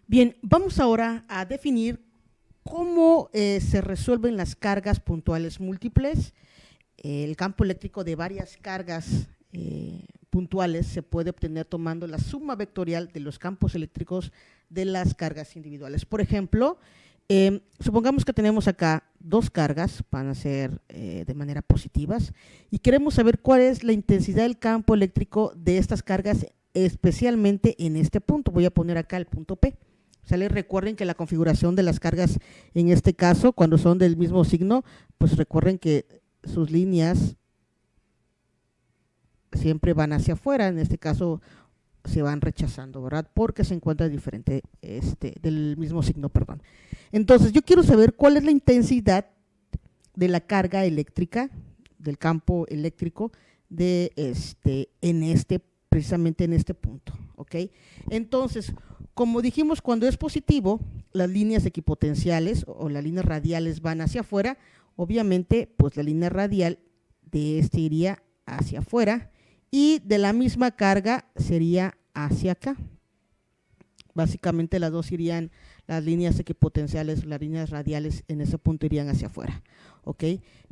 Bien, vamos ahora a definir cómo se resuelven las cargas puntuales múltiples. El campo eléctrico de varias cargas puntuales se puede obtener tomando la suma vectorial de los campos eléctricos de las cargas individuales. Por ejemplo, supongamos que tenemos acá dos cargas, van a ser de manera positivas, y queremos saber cuál es la intensidad del campo eléctrico de estas cargas, especialmente en este punto. Voy a poner acá el punto P. ¿Sale? Recuerden que la configuración de las cargas en este caso, cuando son del mismo signo, pues recuerden que sus líneas siempre van hacia afuera, en este caso se van rechazando, ¿verdad? Porque se encuentra diferente, del mismo signo, perdón. Entonces, yo quiero saber cuál es la intensidad de la carga eléctrica, del campo eléctrico, precisamente en este punto, ¿ok? Entonces, como dijimos, cuando es positivo, las líneas equipotenciales o las líneas radiales van hacia afuera, obviamente, pues la línea radial de iría hacia afuera y de la misma carga sería hacia acá. Básicamente las dos irían, las líneas equipotenciales, las líneas radiales en ese punto irían hacia afuera, ¿ok?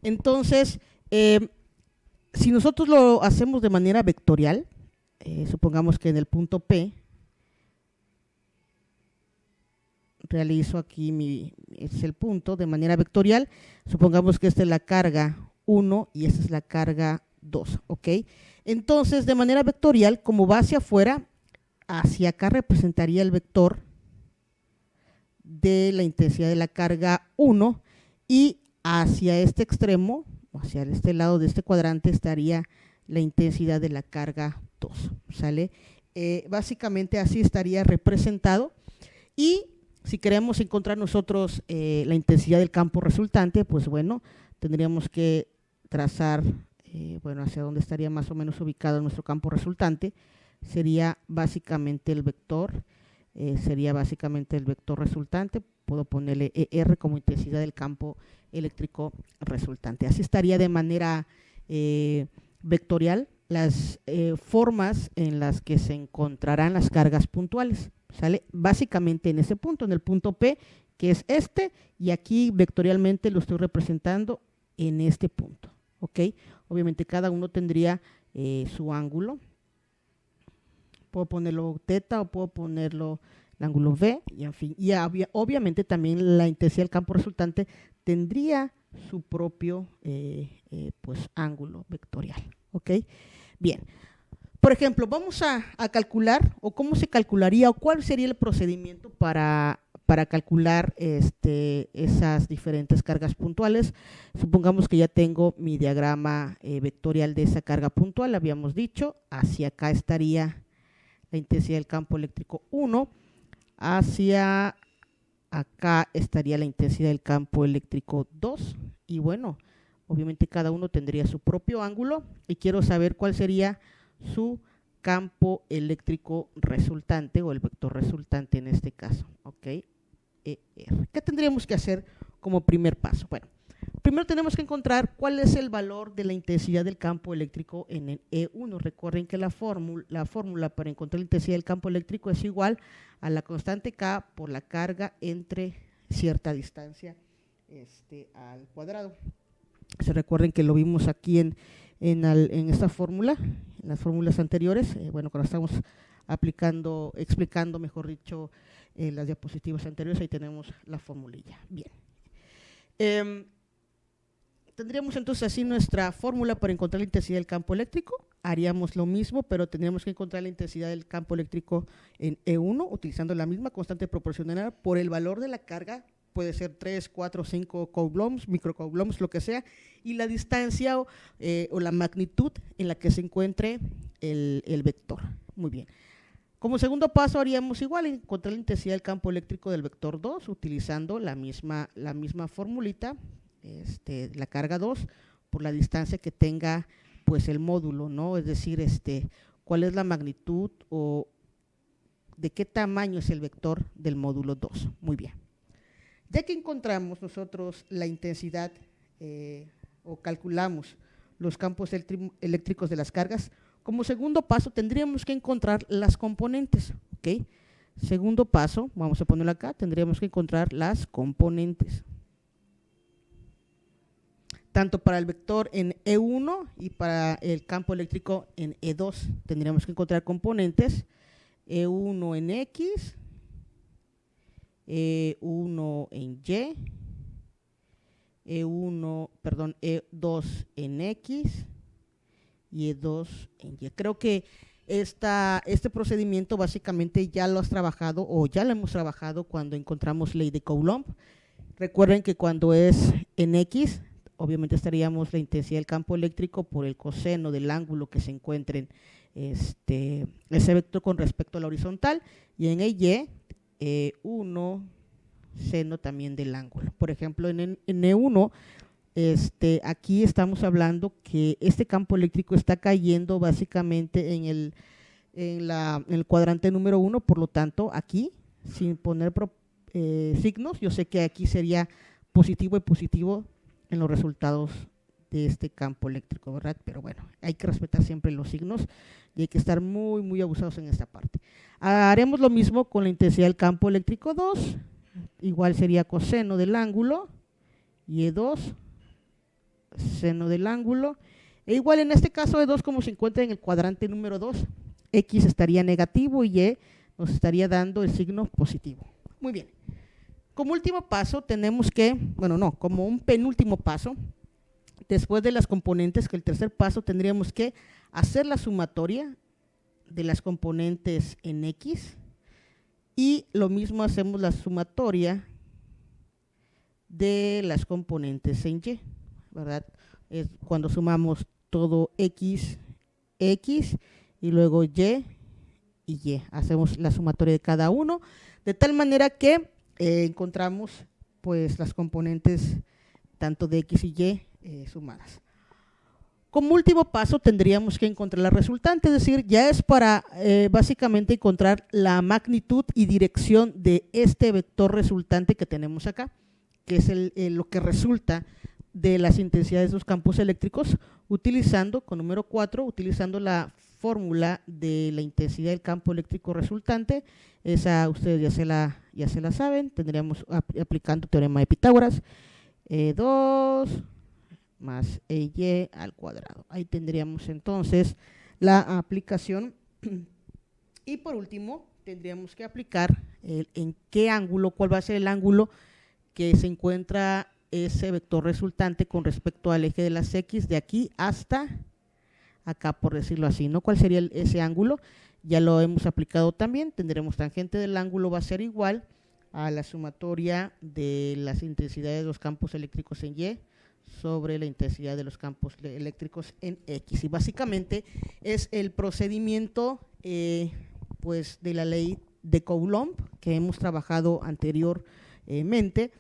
Entonces, si nosotros lo hacemos de manera vectorial, supongamos que en el punto P, realizo aquí es el punto de manera vectorial, supongamos que esta es la carga 1 y esta es la carga 2, ¿ok? Entonces, de manera vectorial, como va hacia afuera, hacia acá representaría el vector de la intensidad de la carga 1 y hacia este extremo, hacia este lado de este cuadrante, estaría la intensidad de la carga 2, ¿sale? Básicamente así estaría representado. Y si queremos encontrar nosotros la intensidad del campo resultante, pues bueno, tendríamos que trazar, hacia dónde estaría más o menos ubicado nuestro campo resultante. Sería básicamente el vector, resultante. Puedo ponerle ER como intensidad del campo eléctrico resultante. Así estaría de manera vectorial las formas en las que se encontrarán las cargas puntuales, ¿sale? Básicamente en ese punto, en el punto P, que es y aquí vectorialmente lo estoy representando en este punto, ¿ok? Obviamente cada uno tendría su ángulo. Puedo ponerlo teta o puedo ponerlo el ángulo V, y en fin, y obviamente también la intensidad del campo resultante tendría su propio ángulo vectorial, ¿ok? Bien, por ejemplo, vamos a calcular, o cómo se calcularía, o cuál sería el procedimiento para calcular esas diferentes cargas puntuales. Supongamos que ya tengo mi diagrama vectorial de esa carga puntual, habíamos dicho, hacia acá estaría la intensidad del campo eléctrico 1, hacia acá estaría la intensidad del campo eléctrico 2, y bueno, obviamente cada uno tendría su propio ángulo, y quiero saber cuál sería su campo eléctrico resultante, o el vector resultante en este caso, ¿ok? ER. ¿Qué tendríamos que hacer como primer paso? Bueno, primero tenemos que encontrar cuál es el valor de la intensidad del campo eléctrico en el E1. Recuerden que la fórmula para encontrar la intensidad del campo eléctrico es igual a la constante K por la carga entre cierta distancia al cuadrado. Se recuerden que lo vimos aquí en esta fórmula, en las fórmulas anteriores, cuando estamos explicando, mejor dicho, las diapositivas anteriores, ahí tenemos la formulilla. Bien. Tendríamos entonces así nuestra fórmula para encontrar la intensidad del campo eléctrico. Haríamos lo mismo, pero tendríamos que encontrar la intensidad del campo eléctrico en E1 utilizando la misma constante proporcional por el valor de la carga, puede ser 3, 4, 5 coulombs, microcoulombs, lo que sea, y la distancia o la magnitud en la que se encuentre el vector. Muy bien. Como segundo paso haríamos igual, encontrar la intensidad del campo eléctrico del vector 2 utilizando la misma formulita, la carga 2 por la distancia que tenga pues el módulo, ¿no? Es decir, cuál es la magnitud o de qué tamaño es el vector del módulo 2. Muy bien. Ya que encontramos nosotros la intensidad o calculamos los campos eléctricos de las cargas, como segundo paso tendríamos que encontrar las componentes, ¿ok? Segundo paso, vamos a ponerlo acá, tendríamos que encontrar las componentes. Tanto para el vector en E1 y para el campo eléctrico en E2, tendríamos que encontrar componentes E1 en X, E1 en Y, E2 en X y E2 en Y. Creo que este procedimiento básicamente ya lo has trabajado o ya lo hemos trabajado cuando encontramos ley de Coulomb. Recuerden que cuando es en X, obviamente estaríamos la intensidad del campo eléctrico por el coseno del ángulo que se encuentre en ese vector con respecto a la horizontal, y en Y, 1 seno también del ángulo. Por ejemplo, en E1, aquí estamos hablando que este campo eléctrico está cayendo básicamente en el cuadrante número 1, por lo tanto, aquí, sin poner signos, yo sé que aquí sería positivo y positivo en los resultados de este campo eléctrico, ¿verdad? Pero bueno, hay que respetar siempre los signos y hay que estar muy, muy abusados en esta parte. Haremos lo mismo con la intensidad del campo eléctrico 2, igual sería coseno del ángulo, y E2, seno del ángulo, e igual en este caso E2, como se encuentra en el cuadrante número 2, X estaría negativo y Y nos estaría dando el signo positivo. Muy bien. Como último paso tenemos que, como un penúltimo paso, después de las componentes, que el tercer paso tendríamos que hacer la sumatoria de las componentes en X, y lo mismo hacemos la sumatoria de las componentes en Y, ¿verdad? Es cuando sumamos todo X, X, y luego Y y Y. Hacemos la sumatoria de cada uno, de tal manera que encontramos pues las componentes tanto de X y Y sumadas. Como último paso tendríamos que encontrar la resultante, es decir, ya es para básicamente encontrar la magnitud y dirección de este vector resultante que tenemos acá, que es lo que resulta de las intensidades de los campos eléctricos, utilizando, con número 4, utilizando la fórmula de la intensidad del campo eléctrico resultante. Esa ustedes ya se la saben, tendríamos aplicando teorema de Pitágoras, 2 más EY al cuadrado. Ahí tendríamos entonces la aplicación. Y por último, tendríamos que aplicar en qué ángulo, cuál va a ser el ángulo que se encuentra ese vector resultante con respecto al eje de las X de aquí hasta acá, por decirlo así, ¿no? ¿Cuál sería ese ángulo? Ya lo hemos aplicado también, tendremos tangente del ángulo va a ser igual a la sumatoria de las intensidades de los campos eléctricos en Y sobre la intensidad de los campos eléctricos en X. Y básicamente es el procedimiento pues de la ley de Coulomb que hemos trabajado anteriormente.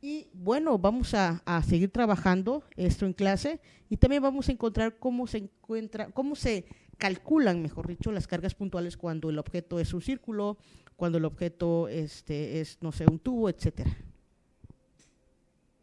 Y bueno, vamos a seguir trabajando esto en clase, y también vamos a encontrar cómo se calculan, mejor dicho, las cargas puntuales cuando el objeto es un círculo, cuando el objeto es, no sé, un tubo, etcétera.